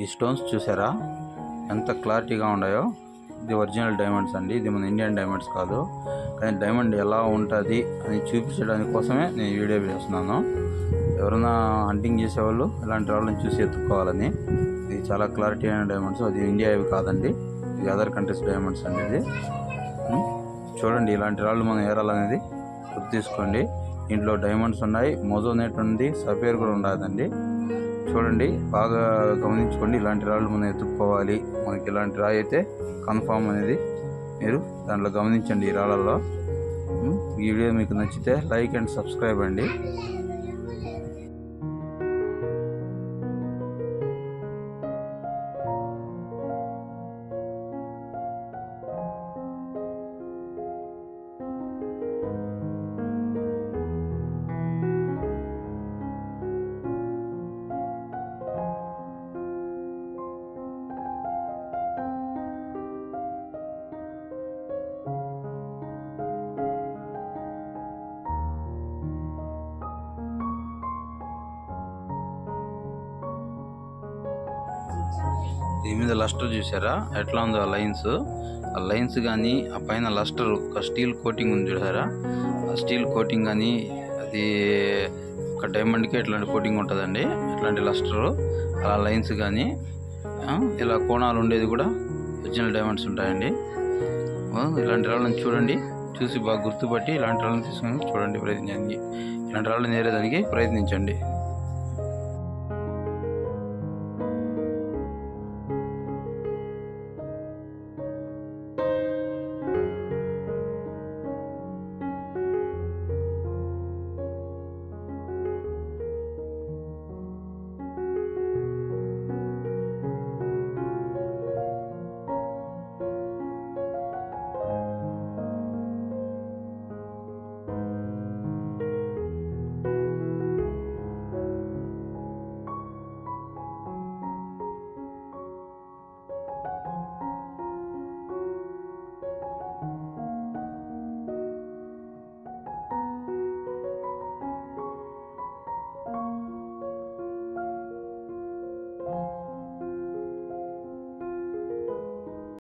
ఈ స్టోన్స్ చూసారా ఎంత క్లారిటీగా ఉన్నాయో. ఇది ఒరిజినల్ డైమండ్స్ అండి, ఇది మన ఇండియన్ డైమండ్స్ కాదు. కానీ డైమండ్ ఎలా ఉంటుంది అని చూపించడానికి కోసమే నేను వీడియో చేస్తున్నాను. ఎవరైనా హంటింగ్ చేసేవాళ్ళు ఇలాంటి వాళ్ళని చూసి ఎత్తుక్కోవాలని. ఇది చాలా క్లారిటీ అయిన డైమండ్స్, అది ఇండియా కాదండి, ఇది అదర్ కంట్రీస్ డైమండ్స్ అండి. ఇది చూడండి, ఇలాంటి రాళ్ళు మనం ఏరాలనేది గుర్తు తీసుకోండి. ఇంట్లో డైమండ్స్ ఉన్నాయి, మోజోనేట్ ఉంది, సఫేర్ కూడా ఉండదండి. చూడండి, బాగా గమనించుకోండి. ఇలాంటి రాళ్ళు మనం ఎత్తుక్కోవాలి. మనకి ఇలాంటి రాయి అయితే కన్ఫామ్ అనేది మీరు దాంట్లో గమనించండి. ఈ రాళ్ళల్లో ఈ వీడియో మీకు నచ్చితే లైక్ అండ్ సబ్స్క్రైబ్ అండి. దీని మీద లస్టర్ చూసారా ఎట్లా ఉందో, ఆ లైన్స్ కానీ ఆ పైన లస్టర్ ఒక స్టీల్ కోటింగ్ ఉంది చూసారా, ఆ స్టీల్ కోటింగ్ కానీ అది ఒక డైమండ్కి ఇట్లాంటి కోటింగ్ ఉంటుందండి. ఇట్లాంటి లస్టర్ అలా లైన్స్ కానీ ఇలా కోణాలు ఉండేది కూడా ఒరిజినల్ డైమండ్స్ ఉంటాయండి. ఇలాంటి రాళ్ళని చూడండి, చూసి బాగా గుర్తుపట్టి ఇలాంటి రాళ్ళని తీసుకొని చూడండి, ప్రయత్నించండి. ఇలాంటి రాళ్ళని నేరేదానికి ప్రయత్నించండి.